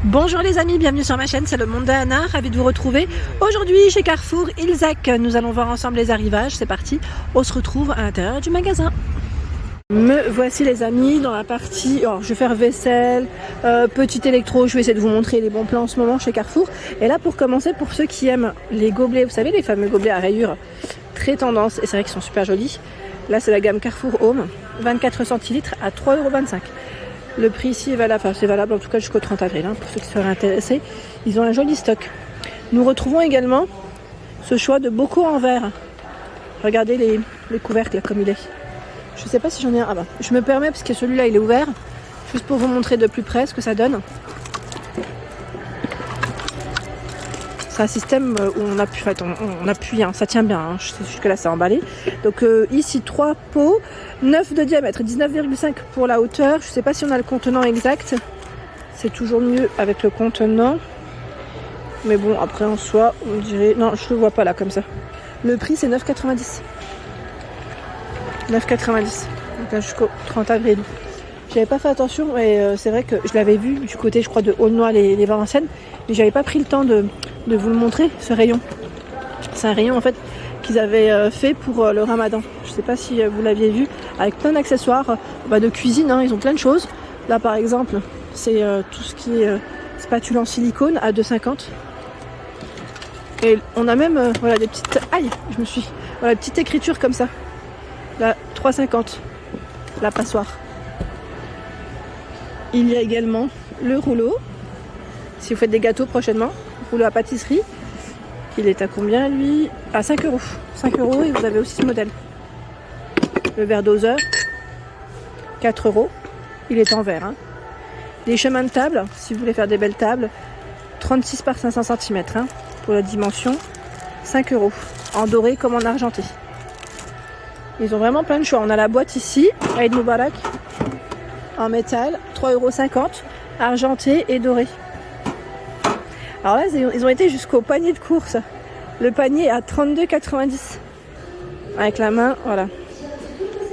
Bonjour les amis, bienvenue sur ma chaîne, c'est le monde d'Anna, ravi de vous retrouver. Aujourd'hui chez Carrefour Ilzac, nous allons voir ensemble les arrivages, c'est parti, on se retrouve à l'intérieur du magasin. Me voici les amis dans la partie, je vais faire vaisselle, petit électro, je vais essayer de vous montrer les bons plans en ce moment chez Carrefour. Et là pour commencer, pour ceux qui aiment les gobelets, vous savez les fameux gobelets à rayures, très tendance et c'est vrai qu'ils sont super jolis. Là c'est la gamme Carrefour Home, 24 centilitres à 3,25 €. Le prix ici est valable, c'est valable en tout cas jusqu'au 30 avril, pour ceux qui seraient intéressés. Ils ont un joli stock. Nous retrouvons également ce choix de bocaux en verre. Regardez les couvercles là, comme il est. Je ne sais pas si j'en ai un. Ah bah, je me permets parce que celui-là il est ouvert. Juste pour vous montrer de plus près ce que ça donne. C'est un système où on appuie, on appuie, ça tient bien, jusque là c'est emballé. Donc ici 3 pots, 9 de diamètre, 19,5 pour la hauteur. Je ne sais pas si on a le contenant exact, c'est toujours mieux avec le contenant. Mais bon, après en soi, on dirait, non je le vois pas là comme ça. Le prix c'est 9,90 €. 9,90 €, donc là jusqu'au 30 avril. J'avais pas fait attention et c'est vrai que je l'avais vu du côté je crois de Aulnoy les Valenciennes, mais j'avais pas pris le temps de vous le montrer ce rayon. C'est un rayon en fait qu'ils avaient fait pour le ramadan. Je sais pas si vous l'aviez vu, avec plein d'accessoires de cuisine, ils ont plein de choses. Là par exemple c'est tout ce qui est spatule en silicone à 2,50 €. Et on a même voilà des petites. Aïe, je me suis. Voilà, petite écriture comme ça. Là 3,50 € la passoire. Il y a également le rouleau, si vous faites des gâteaux prochainement, rouleau à pâtisserie. Il est à combien lui? À 5 €. 5 € et vous avez aussi ce modèle. Le verre doseur, 4 €. Il est en verre. Les chemins de table, si vous voulez faire des belles tables, 36 par 500 cm pour la dimension, 5 €. En doré comme en argenté. Ils ont vraiment plein de choix. On a la boîte ici, Aïd Moubarak. En métal, 3,50 €, argenté et doré. Alors là, ils ont été jusqu'au panier de course. Le panier à 32,90 €. Avec la main, voilà.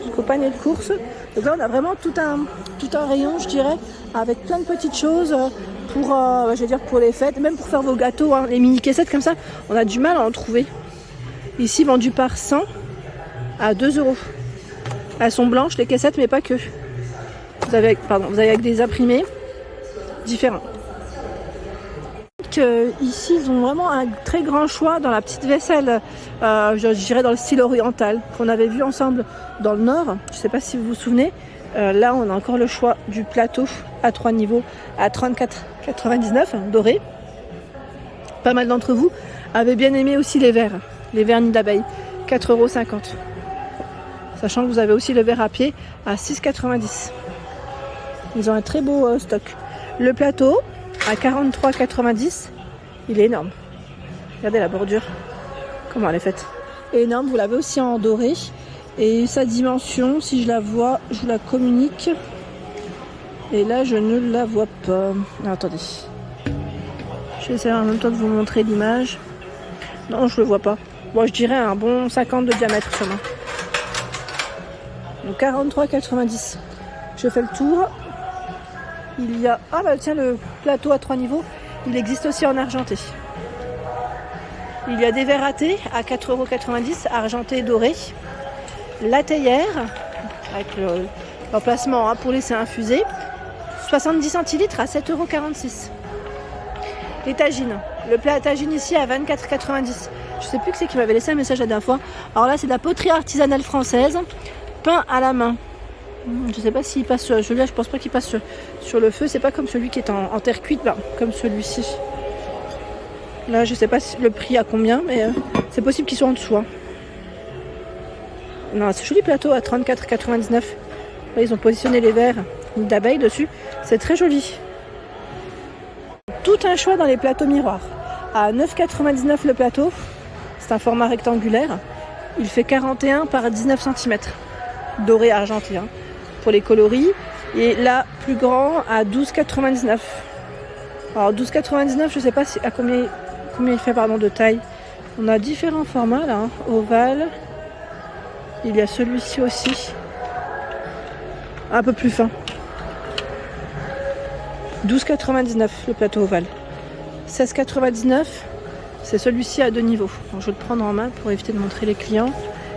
Jusqu'au panier de course. Donc là, on a vraiment tout un rayon, je dirais, avec plein de petites choses pour, je veux dire, pour les fêtes, même pour faire vos gâteaux, les mini caissettes comme ça. On a du mal à en trouver. Ici, vendu par 100 à 2 €. Elles sont blanches, les caissettes, mais pas que. Vous avez avec des imprimés différents. Ici, ils ont vraiment un très grand choix dans la petite vaisselle, je dirais dans le style oriental, qu'on avait vu ensemble dans le Nord. Je ne sais pas si vous vous souvenez. Là, on a encore le choix du plateau à 3 niveaux à 34,99 € doré. Pas mal d'entre vous avaient bien aimé aussi les verres nids d'abeille, 4,50 €. Sachant que vous avez aussi le verre à pied à 6,90 €. Ils ont un très beau stock. Le plateau à 43,90 €. Il est énorme. Regardez la bordure. Comment elle est faite. Énorme. Vous l'avez aussi en doré. Et sa dimension, si je la vois, je vous la communique. Et là, je ne la vois pas. Non, attendez. Je vais essayer en même temps de vous montrer l'image. Non, je ne le vois pas. Bon, je dirais un bon 50 de diamètre sûrement. Donc 43,90 €. Je fais le tour. Il y a, tiens, le plateau à 3 niveaux, il existe aussi en argenté. Il y a des verres à thé à 4,90 €, argenté et doré. La théière, avec l'emplacement pour laisser infuser, 70 centilitres à 7,46 €. Les tagines, le plat à tagine ici à 24,90 €. Je sais plus que c'est qui m'avait laissé un message la dernière fois. Alors là, c'est de la poterie artisanale française, peint à la main. Je sais pas s'il passe sur celui-là, je pense pas qu'il passe sur le feu. C'est pas comme celui qui est en terre cuite, comme celui-ci. Là, je sais pas le prix à combien, mais c'est possible qu'il soit en dessous. Non, c'est joli plateau à 34,99 €. Là, ils ont positionné les verres d'abeilles dessus. C'est très joli. Tout un choix dans les plateaux miroirs. À 9,99 € le plateau. C'est un format rectangulaire. Il fait 41 par 19 cm. Doré argenté. Pour les coloris, et là plus grand à 12,99 €. Alors 12,99 €, je sais pas à combien il fait de taille. On a différents formats là, ovale. Il y a celui-ci aussi, un peu plus fin. 12,99 le plateau ovale. 16,99, c'est celui-ci à 2 niveaux. Donc, je vais le prendre en main pour éviter de montrer les clients.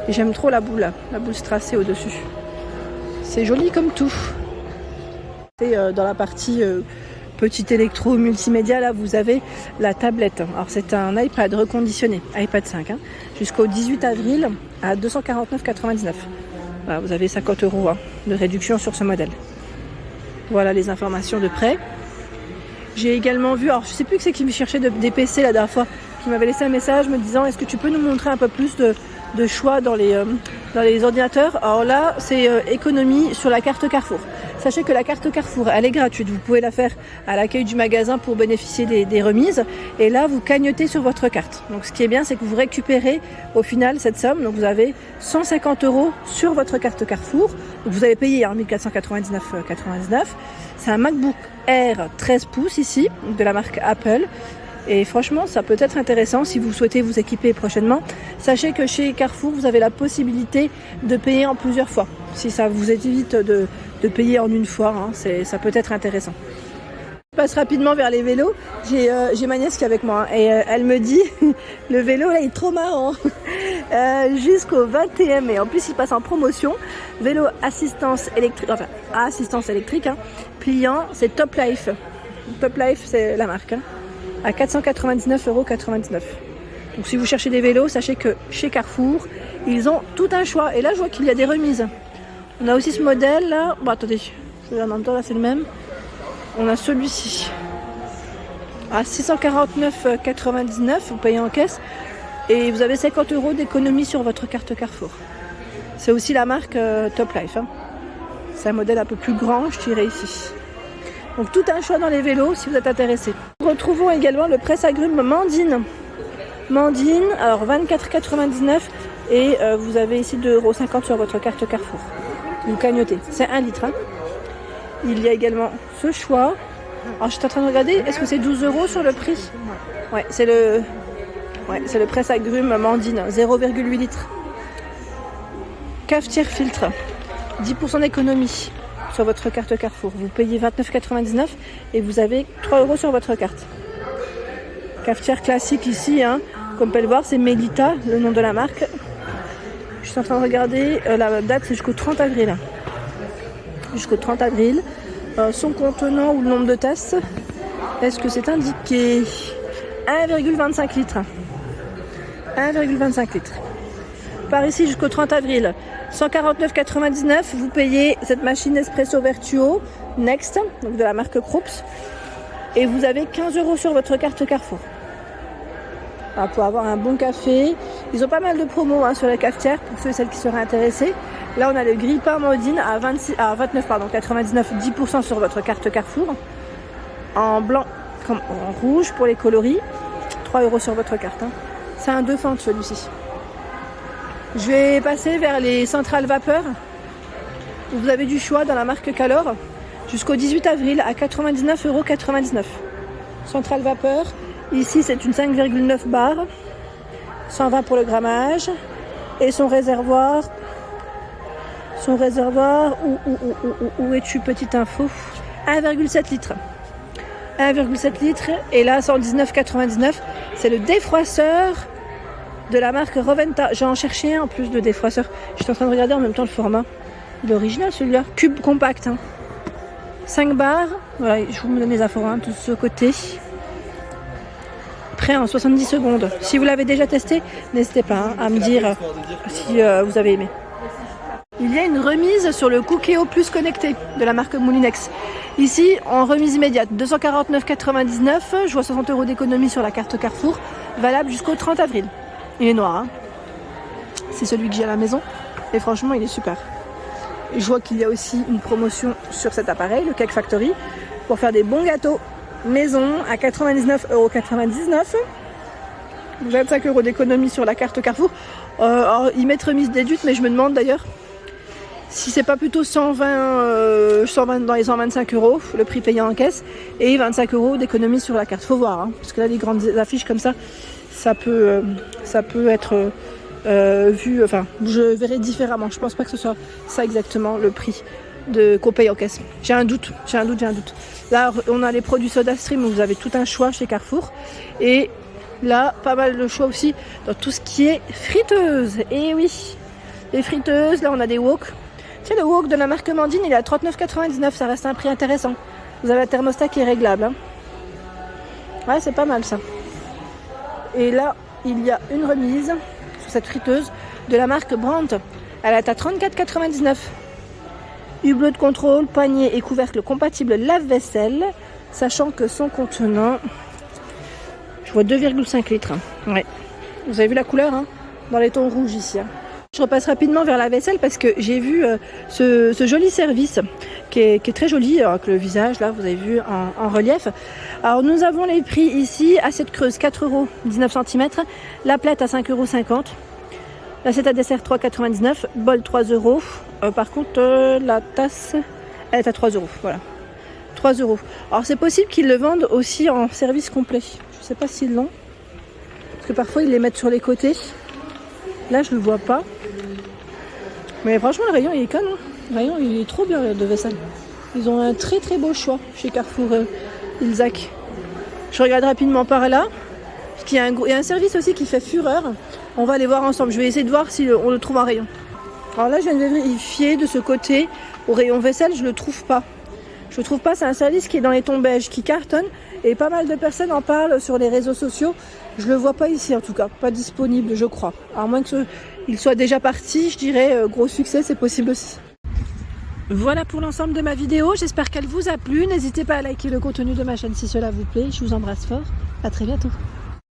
Et j'aime trop la boule là, la boule strassée au-dessus. C'est joli comme tout. Et dans la partie petit électro multimédia, là vous avez la tablette. Alors c'est un iPad reconditionné, iPad 5, hein, jusqu'au 18 avril à 249,99. Voilà, vous avez 50 € de réduction sur ce modèle. Voilà les informations de près. J'ai également vu, alors je sais plus que c'est qui me cherchait des PC la dernière fois, qui m'avait laissé un message me disant est-ce que tu peux nous montrer un peu plus de choix dans les ordinateurs. Alors là c'est économie sur la carte Carrefour. Sachez que la carte Carrefour elle est gratuite, vous pouvez la faire à l'accueil du magasin pour bénéficier des remises et là vous cagnotez sur votre carte. Donc ce qui est bien c'est que vous récupérez au final cette somme, donc vous avez 150 € sur votre carte Carrefour. Donc vous avez payé 1499,99. C'est un MacBook Air 13 pouces ici de la marque Apple. Et franchement, ça peut être intéressant si vous souhaitez vous équiper prochainement. Sachez que chez Carrefour, vous avez la possibilité de payer en plusieurs fois. Si ça vous évite de payer en une fois, hein, ça peut être intéressant. Je passe rapidement vers les vélos. J'ai ma nièce qui est avec moi et elle me dit le vélo là il est trop marrant. Jusqu'au 21 mai. En plus, il passe en promotion. Vélo assistance électrique, enfin assistance électrique, hein, pliant, c'est Top Life. Top Life, c'est la marque. Hein. À 499,99 €. Donc si vous cherchez des vélos, sachez que chez Carrefour, ils ont tout un choix. Et là, je vois qu'il y a des remises. On a aussi ce modèle là. Bon, attendez, je regarde en même temps, là c'est le même. On a celui-ci. À 649,99 €, vous payez en caisse. Et vous avez 50 € d'économie sur votre carte Carrefour. C'est aussi la marque Top Life. Hein. C'est un modèle un peu plus grand, je dirais ici. Donc tout un choix dans les vélos si vous êtes intéressé. Nous retrouvons également le presse-agrumes Mandine. Mandine, alors 24,99 € et vous avez ici 2,50 € sur votre carte Carrefour. Vous cagnotez, c'est 1 litre. Hein. Il y a également ce choix. Alors je suis en train de regarder, est-ce que c'est 12 € sur le prix? Ouais, c'est le presse-agrumes Mandine, 0,8 litres. Cafetière filtre, 10% d'économie sur votre carte Carrefour. Vous payez 29,99 € et vous avez 3 € sur votre carte. Cafetière classique ici, hein, comme vous pouvez le voir, c'est Melita, le nom de la marque. Je suis en train de regarder, la date c'est jusqu'au 30 avril. Jusqu'au 30 avril. Son contenant ou le nombre de tasses, est-ce que c'est indiqué? 1,25 litres. 1,25 litres. Par ici jusqu'au 30 avril. 149,99 €, vous payez cette machine Espresso Vertuo Next, donc de la marque Krups, et vous avez 15 € sur votre carte Carrefour. Alors pour avoir un bon café, ils ont pas mal de promos hein, sur la cafetière pour ceux et celles qui seraient intéressés. Là on a le grille-pain Modine à 29,99 €, 10% sur votre carte Carrefour, en blanc comme en rouge pour les coloris, 3 € sur votre carte. Hein. C'est un 2 fentes celui-ci. Je vais passer vers les centrales vapeur. Vous avez du choix dans la marque Calor jusqu'au 18 avril à 99,99 €. Centrale vapeur, ici c'est une 5,9 bar, 120 pour le grammage. Et son réservoir, où es-tu petite info? 1,7 litres. 1,7 litres et là 119,99 €. C'est le défroisseur de la marque Roventa. J'ai en cherché un en plus de défroisseur. J'étais en train de regarder en même temps le format. Il est original celui-là. Cube compact. Hein. 5 barres. Voilà, je vous donne les infos hein, de ce côté. Prêt en 70 secondes. Si vous l'avez déjà testé, n'hésitez pas hein, à me dire si vous avez aimé. Il y a une remise sur le Cookéo Plus connecté de la marque Moulinex. Ici, en remise immédiate, 249,99 €. Je vois 60 € d'économie sur la carte Carrefour. Valable jusqu'au 30 avril. Il est noir. Hein. C'est celui que j'ai à la maison. Et franchement, il est super. Je vois qu'il y a aussi une promotion sur cet appareil, le Cake Factory, pour faire des bons gâteaux maison à 99,99 €. 25 € d'économie sur la carte Carrefour. Alors, ils mettent remise déduite, mais je me demande d'ailleurs si c'est pas plutôt 120 dans les 125 €, le prix payé en caisse, et 25 € d'économie sur la carte. Faut voir, hein, parce que là, les grandes affiches comme ça, ça peut être vu, enfin, je verrai différemment. Je pense pas que ce soit ça exactement le prix qu'on paye en caisse. J'ai un doute. Là, on a les produits SodaStream où vous avez tout un choix chez Carrefour. Et là, pas mal de choix aussi dans tout ce qui est friteuse. Et oui, les friteuses, là on a des wok. Tu sais, le wok de la marque Mandine, il est à 39,99 €, ça reste un prix intéressant. Vous avez un thermostat qui est réglable. Hein. Ouais, c'est pas mal ça. Et là, il y a une remise sur cette friteuse de la marque Brandt. Elle est à 34,99 €. Hublot de contrôle, panier et couvercle compatible lave-vaisselle, sachant que son contenant, je vois 2,5 litres. Ouais. Vous avez vu la couleur hein, dans les tons rouges ici. Hein. Je repasse rapidement vers la vaisselle parce que j'ai vu ce joli service qui est très joli, avec le visage là, vous avez vu en relief. Alors nous avons les prix ici, assiette creuse 4 €, 19 cm, la plate à 5,50 €, l'assiette à dessert 3,99 €, bol 3 €. Par contre la tasse elle est à 3 €, voilà. 3 €. Alors c'est possible qu'ils le vendent aussi en service complet. Je ne sais pas s'ils l'ont. Parce que parfois ils les mettent sur les côtés. Là je ne le vois pas. Mais franchement le rayon il est canon. Le rayon il est trop bien de vaisselle. Ils ont un très très beau choix chez Carrefour Ilzac. Je regarde rapidement par là. Parce qu'il y a un service aussi qui fait fureur. On va aller voir ensemble. Je vais essayer de voir si on le trouve en rayon. Alors là je viens de vérifier de ce côté. Au rayon vaisselle je ne le trouve pas. Je ne le trouve pas, c'est un service qui est dans les tons beige, qui cartonne. Et pas mal de personnes en parlent sur les réseaux sociaux. Je ne le vois pas ici en tout cas, pas disponible je crois. À moins qu'il soit déjà parti, je dirais gros succès, c'est possible aussi. Voilà pour l'ensemble de ma vidéo, j'espère qu'elle vous a plu. N'hésitez pas à liker le contenu de ma chaîne si cela vous plaît. Je vous embrasse fort, à très bientôt.